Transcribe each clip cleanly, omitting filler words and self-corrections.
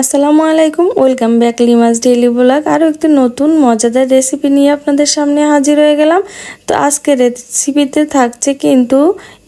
আসসালামু আলাইকুম, welcome back লিমাস daily blog. আরও একটি নতুন মজাদার রেসিপি নিয়ে আপনাদের সামনে হাজির হয়ে গেলাম। তো আজকের রেসিপিতে থাকছে কিন্তু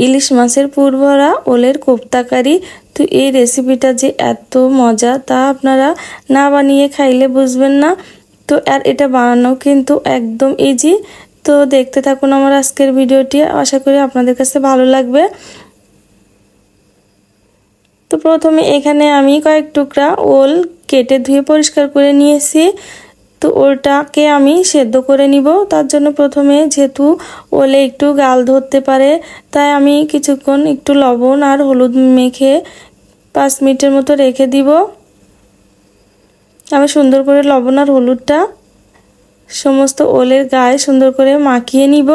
ইলিশ মাছের পুরভরা ওলের কোপ্তাকারি। তো এই রেসিপিটা যে এত মজা তা আপনারা না বানিয়ে খাইলে বুঝবেন না। তো আর এটা বানানো কিন্তু একদম ইজি। তো দেখতে থাকুন আমার আজকের ভিডিওটি, আশা করি আপনাদের কাছে ভালো লাগবে। তো প্রথমে এখানে আমি কয়েক টুকরা ওল কেটে ধুয়ে পরিষ্কার করে নিয়েছি। তো ওলটাকে আমি সেদ্ধ করে নিব। তার জন্য প্রথমে যেহেতু ওলে একটু গাল ধরতে পারে, তাই আমি কিছুক্ষণ একটু লবণ আর হলুদ মেখে 5 মিনিটের মতো রেখে দিব। আমি সুন্দর করে লবণ আর হলুদটা সমস্ত ওলের গায়ে সুন্দর করে মাখিয়ে নিব।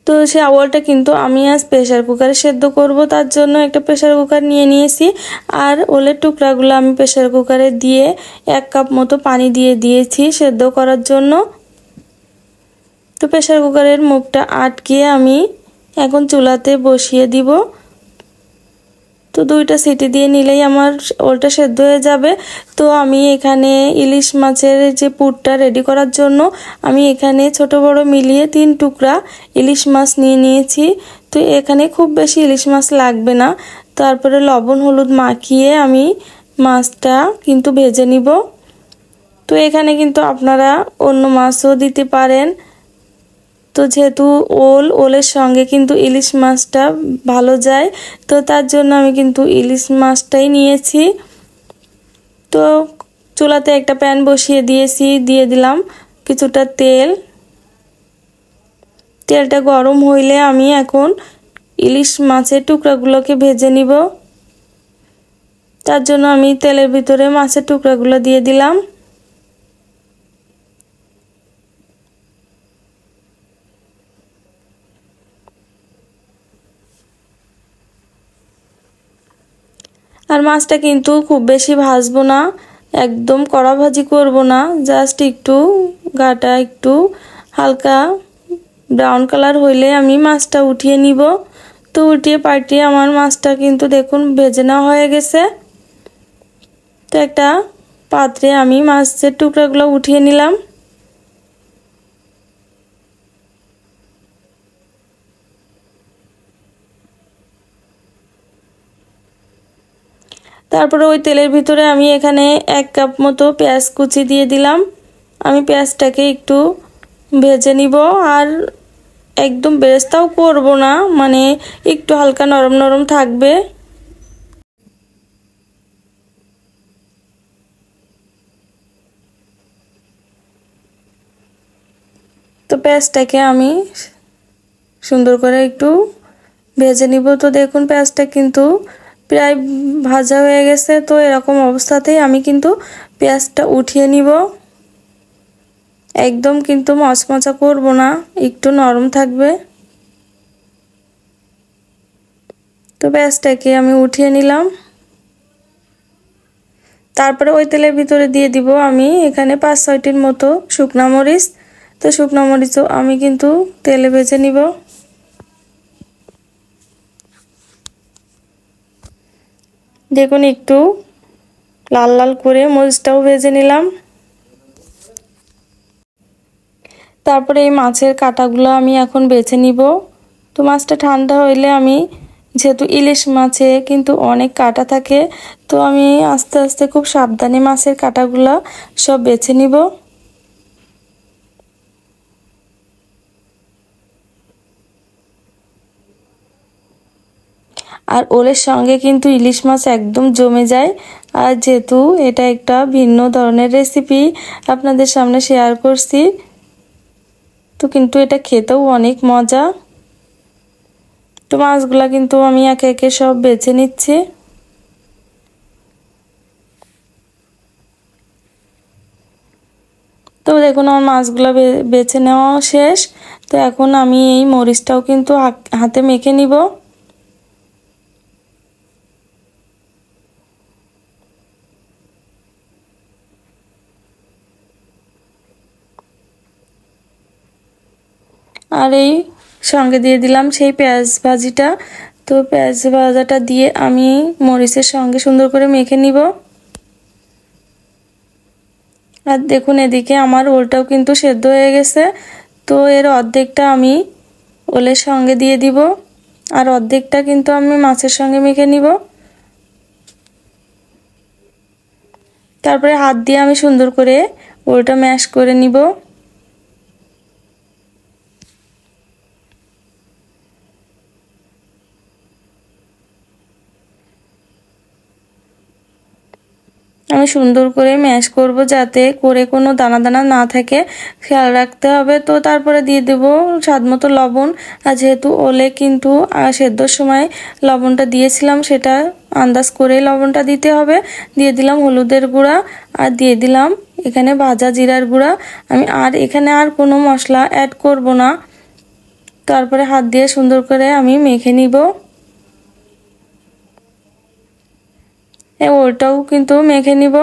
তো সেই ওলটা কিন্তু আমি আজ প্রেসার কুকারে সেদ্ধ করব, তার জন্য একটা প্রেসার কুকার নিয়ে নিয়েছি। আর ওলের টুকরাগুলো আমি প্রেসার কুকারে দিয়ে 1 কাপ মতো পানি দিয়ে দিয়েছি সেদ্ধ করার জন্য। তো প্রেসার কুকারের মুখটা আটকিয়ে আমি এখন চুলাতে বসিয়ে দিব। তো 2টা সিটি দিয়ে নিলেই আমার ওলটা সেদ্ধ হয়ে যাবে। তো আমি এখানে ইলিশ মাছের যে পুরটা রেডি করার জন্য আমি এখানে ছোট বড় মিলিয়ে 3 টুকরা ইলিশ মাছ নিয়ে নিয়েছি। তো এখানে খুব বেশি ইলিশ মাছ লাগবে না। তারপরে লবণ হলুদ মাখিয়ে আমি মাছটা কিন্তু ভেজে নিব। তো এখানে কিন্তু আপনারা অন্য মাছও দিতে পারেন। তো যেহেতু ওলের সঙ্গে কিন্তু ইলিশ মাছটা ভালো যায়, তো তার জন্য আমি কিন্তু ইলিশ মাছটাই নিয়েছি। তো চুলাতে একটা প্যান বসিয়ে দিয়েছি, দিয়ে দিলাম কিছুটা তেল। তেলটা গরম হইলে আমি এখন ইলিশ মাছের টুকরাগুলোকে ভেজে নিব। তার জন্য আমি তেলের ভিতরে মাছের টুকরাগুলো দিয়ে দিলাম। আর মাছটা কিন্তু খুব বেশি ভাজবো না, একদম কড়া ভাজি করব না, জাস্ট একটু গাটা একটু হালকা ব্রাউন কালার হইলে আমি মাছটা উঠিয়ে নিব। তো উঠিয়ে পাল্টিয়ে আমার মাছটা কিন্তু দেখুন ভেজে নেওয়া হয়ে গেছে। তো একটা পাত্রে আমি মাছের টুকরাগুলো উঠিয়ে নিলাম। তারপরে ওই তেলের ভিতরে আমি এখানে 1 কাপ মতো পেঁয়াজ কুচি দিয়ে দিলাম। আমি পেঁয়াজটাকে একটু ভেজে নিব, আর একদম বেরেস্তাও করব না, মানে একটু হালকা নরম নরম থাকবে। তো পেঁয়াজটাকে আমি সুন্দর করে একটু ভেজে নিব। তো দেখুন পেঁয়াজটা কিন্তু প্রায় ভাজা হয়ে গেছে। তো এরকম অবস্থাতেই আমি কিন্তু পেঁয়াজটা উঠিয়ে নিব। একদম কিন্তু মচমচা করব না, একটু নরম থাকবে। তো পেঁয়াজটাকে আমি উঠিয়ে নিলাম। তারপরে ওই তেলের ভিতরে দিয়ে দিব আমি এখানে 5-6টির মতো শুকনা মরিচ। তো শুকনা মরিচও আমি কিন্তু তেলে ভেজে নিব। দেখুন একটু লাল লাল করে মরিচটাও ভেজে নিলাম। তারপরে এই মাছের কাঁটাগুলো আমি এখন বেছে নিব। তো মাছটা ঠান্ডা হইলে আমি, যেহেতু ইলিশ মাছে কিন্তু অনেক কাঁটা থাকে, তো আমি আস্তে আস্তে খুব সাবধানে মাছের কাঁটাগুলো সব বেছে নিব। আর ওলের সঙ্গে কিন্তু ইলিশ মাছ একদম জমে যায়। আর যেহেতু এটা একটা ভিন্ন ধরনের রেসিপি আপনাদের সামনে শেয়ার করছি, তো কিন্তু এটা খেতেও অনেক মজা। তো মাছগুলা কিন্তু আমি একে একে সব বেছে নিচ্ছি। তো দেখুন আমার মাছগুলো বেছে নেওয়া শেষ। তো এখন আমি এই মরিচটাও কিন্তু হাতে মেখে নিব। আর এই সঙ্গে দিয়ে দিলাম সেই পেঁয়াজ ভাজিটা। তো পেঁয়াজ ভাজাটা দিয়ে আমি মরিচের সঙ্গে সুন্দর করে মেখে নিব। আর দেখুন এদিকে আমার ওলটাও কিন্তু সেদ্ধ হয়ে গেছে। তো এর অর্ধেকটা আমি ওলের সঙ্গে দিয়ে দিব, আর অর্ধেকটা কিন্তু আমি মাছের সঙ্গে মেখে নিব। তারপরে হাত দিয়ে আমি সুন্দর করে ওলটা ম্যাশ করে নিব। আমি সুন্দর করে ম্যাশ করব যাতে করে কোনো দানা দানা না থাকে, খেয়াল রাখতে হবে। তো তারপরে দিয়ে দেব স্বাদমতো লবণ। আর যেহেতু ওলে কিন্তু সেদ্ধর সময় লবণটা দিয়েছিলাম, সেটা আন্দাজ করে লবণটা দিতে হবে। দিয়ে দিলাম হলুদের গুঁড়া, আর দিয়ে দিলাম এখানে ভাজা জিরার গুঁড়া। আমি এখানে আর কোনো মশলা অ্যাড করব না। তারপরে হাত দিয়ে সুন্দর করে আমি মেখে নিব। ওটাও কিন্তু মেখে নিব।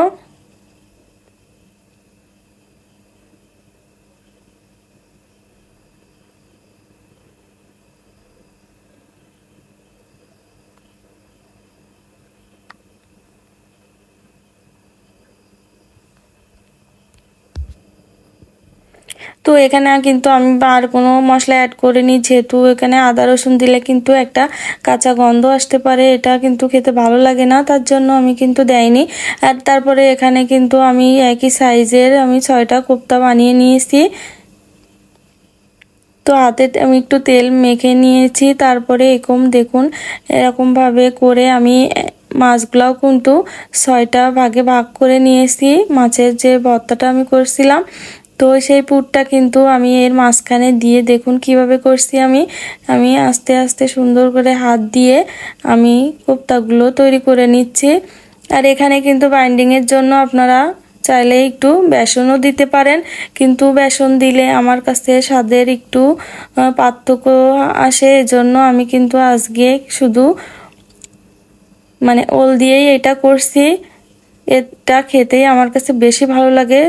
তো এখানে কিন্তু আমি আর কোনো মশলা অ্যাড করিনি, যেহেতু এখানে আদা রসুন দিলে কিন্তু একটা কাঁচা গন্ধ আসতে পারে, এটা কিন্তু খেতে ভালো লাগে না, তার জন্য আমি কিন্তু দেইনি। আর তারপরে এখানে কিন্তু আমি একই সাইজের আমি 6টা কোপ্তা বানিয়ে নিয়েছি। তো হাতে আমি একটু তেল মেখে নিয়েছি। তারপরে দেখুন এরকমভাবে করে আমি মাছগুলাও কিন্তু 6টা ভাগে ভাগ করে নিয়েছি। মাছের যে ভর্তাটা আমি করছিলাম, তো সেই পুরটা কিন্তু আমি এর মাঝখানে দিয়ে দেখুন কিভাবে করছি। আমি আস্তে আস্তে সুন্দর করে হাত দিয়ে আমি কোপ্তাগুলো তৈরি করে নিচ্ছি। আর এখানে কিন্তু বাইন্ডিংয়ের জন্য আপনারা চাইলে একটু বেসনও দিতে পারেন, কিন্তু বেসন দিলে আমার কাছে স্বাদের একটু পার্থক্য আসে, এজন্য আমি কিন্তু আজকে শুধু ওল দিয়েই এটা করছি। এটা খেতেই আমার কাছে বেশি ভালো লাগে,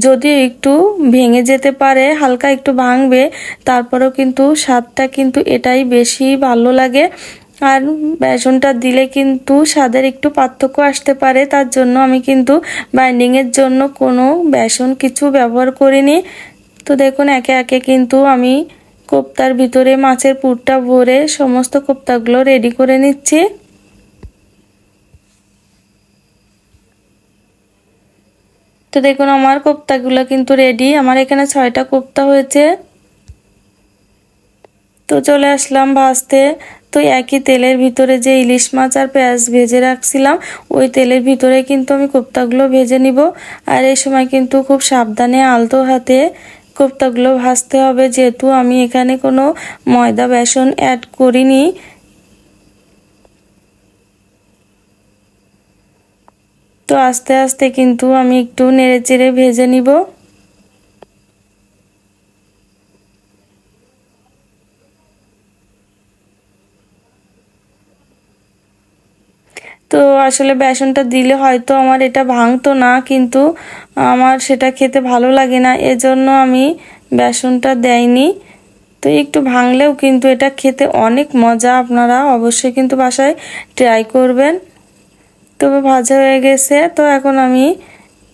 যদিও একটু ভেঙে যেতে পারে, হালকা একটু ভাঙবে, তারপরেও কিন্তু স্বাদটা কিন্তু এটাই বেশি ভালো লাগে। আর বেসনটা দিলে কিন্তু স্বাদের একটু পার্থক্য আসতে পারে, তার জন্য আমি কিন্তু বাইন্ডিংয়ের জন্য কোনো বেসন কিছু ব্যবহার করিনি। তো দেখুন একে একে কিন্তু আমি কোপ্তার ভিতরে মাছের পুরটা ভরে সমস্ত কোপ্তাগুলো রেডি করে নিচ্ছি। তো দেখুন আমার কোপ্তাগুলো কিন্তু রেডি। আমার এখানে 6টা কোপ্তা হয়েছে। তো চলে আসলাম ভাজতে। তো একই তেলের ভিতরে যে ইলিশ মাছ আর পেঁয়াজ ভেজে রাখছিলাম, ওই তেলের ভিতরে কিন্তু আমি কোপ্তাগুলো ভেজে নিব। আর এই সময় কিন্তু খুব সাবধানে আলতো হাতে কোপ্তাগুলো ভাজতে হবে, যেহেতু আমি এখানে কোনো ময়দা বেসন অ্যাড করিনি। তো আস্তে আস্তে কিন্তু আমি একটু নেড়ে চেড়ে ভেজে নিব। তো আসলে বেসনটা দিলে হয়তো আমার এটা ভাঙতো না, কিন্তু আমার সেটা খেতে ভালো লাগে না, এজন্য আমি বেসনটা দেইনি। তো একটু ভাঙলেও কিন্তু এটা খেতে অনেক মজা, আপনারা অবশ্যই কিন্তু বাসায় ট্রাই করবেন। তবে ভাজা হয়ে গেছে। তো এখন আমি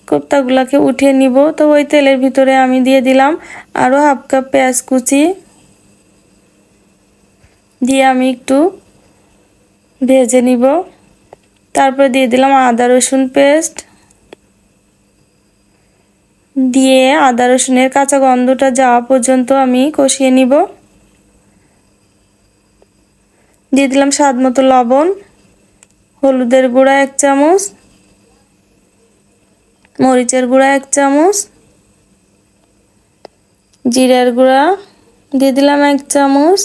কোপ্তাগুলোকে উঠিয়ে নিব। তো ওই তেলের ভিতরে আমি দিয়ে দিলাম আরও হাফ কাপ পেঁয়াজ কুচি, দিয়ে আমি একটু ভেজে নিব। তারপর দিয়ে দিলাম আদা রসুন পেস্ট, দিয়ে আদা রসুনের কাঁচা গন্ধটা যাওয়া পর্যন্ত আমি কষিয়ে নিব। দিয়ে দিলাম স্বাদ মতো লবণ, হলুদের গুঁড়া 1 চামচ, মরিচের গুঁড়া 1 চামচ, জিরার গুঁড়া দিয়ে দিলাম 1 চামচ,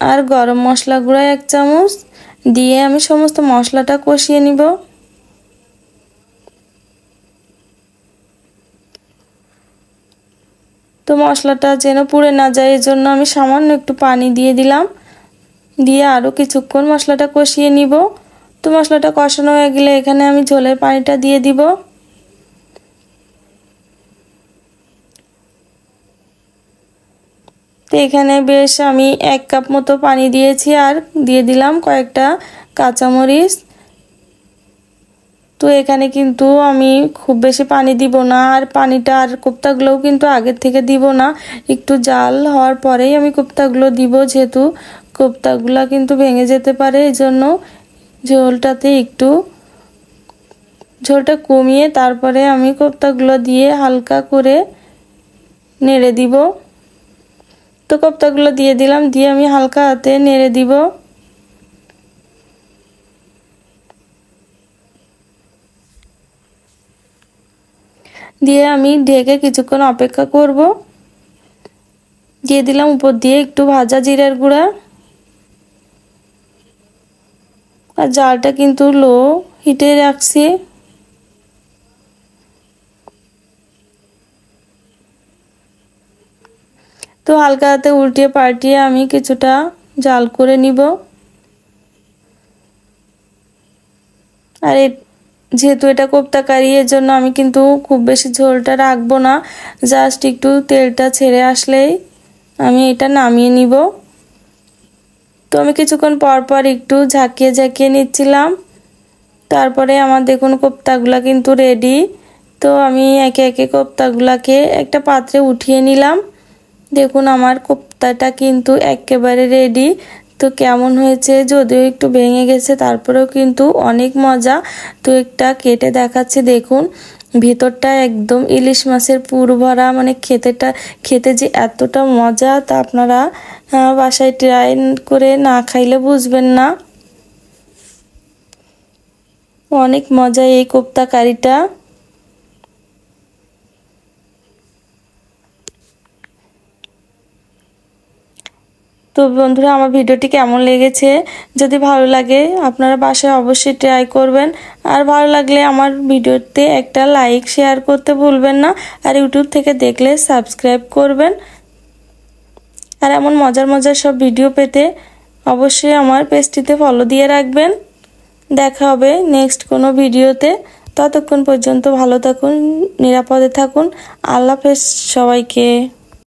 আর গরম মশলা গুঁড়া 1 চামচ, দিয়ে আমি সমস্ত মশলাটা কষিয়ে নিব। তো মশলাটা যেন পুড়ে না যায়, এজন্য আমি সামান্য একটু পানি দিয়ে দিলাম, দিয়ে আরও কিছুক্ষণ মশলাটা কষিয়ে নিব। তো মশলাটা কষানো হয়ে গেলে এখানে আমি ঝোলের পানিটা দিয়ে দিব। তো এখানে বেশ আমি 1 কাপ মতো পানি দিয়েছি আর দিয়ে দিলাম কয়েকটা কাঁচামরিচ। তো এখানে কিন্তু আমি খুব বেশি পানি দিব না, আর পানিটা আর কোপ্তাগুলোও কিন্তু আগের থেকে দিব না, একটু জাল হওয়ার পরেই আমি কোপ্তাগুলো দিব, যেহেতু কোপ্তাগুলো কিন্তু ভেঙে যেতে পারে। এজন্য ঝোলটা কমিয়ে তারপরে আমি কোপ্তাগুলো দিয়ে হালকা করে নেড়ে দিব। তো কোপ্তাগুলো দিয়ে দিলাম, দিয়ে আমি হালকা হাতে নেড়ে দিব। দিয়ে আমি ঢেকে কিছুক্ষণ অপেক্ষা করব। দিয়ে দিলাম উপর দিয়ে একটু ভাজা জিরার গুঁড়া, আর জালটা কিন্তু লো হিটে রাখছি। তো হালকা হাতে উল্টিয়ে পাল্টিয়ে আমি কিছুটা জাল করে নিব। আর যেহেতু এটা কোপ্তা কারি, এর জন্য আমি কিন্তু খুব বেশি ঝোলটা রাখবো না, জাস্ট একটু তেলটা ছেড়ে আসলেই আমি এটা নামিয়ে নিব। তো আমি কিছুক্ষণ পর পর একটু ঝাঁকিয়ে ঝাঁকিয়ে নিচ্ছিলাম। তারপরে আমার দেখুন কোপ্তাগুলা কিন্তু রেডি। তো আমি একে একে কোপ্তাগুলাকে একটা পাত্রে উঠিয়ে নিলাম। দেখুন আমার কোপ্তাটা কিন্তু একেবারে রেডি। তো কেমন হয়েছে, যদিও একটু ভেঙে গেছে, তারপরেও কিন্তু অনেক মজা। তো একটা কেটে দেখাচ্ছি, দেখুন ভিতরটা একদম ইলিশ মাছের পুর ভরা, মানে খেতে যে এতটা মজা, তা আপনারা বাসায় ট্রাই করে না খাইলে বুঝবেন না। অনেক মজা এই কোপ্তা কারিটা। তো বন্ধুরা, আমার ভিডিওটি কেমন লেগেছে, যদি ভালো লাগে আপনারা বাসায় অবশ্যই ট্রাই করবেন। আর ভালো লাগলে আমার ভিডিওতে একটা লাইক শেয়ার করতে ভুলবেন না। আর ইউটিউব থেকে দেখলে সাবস্ক্রাইব করবেন। আর এমন মজার মজার সব ভিডিও পেতে অবশ্যই আমার পেজটিতে ফলো দিয়ে রাখবেন। দেখা হবে নেক্সট কোনো ভিডিওতে। ততক্ষণ পর্যন্ত ভালো থাকুন, নিরাপদে থাকুন। আল্লাহ হাফেজ সবাইকে।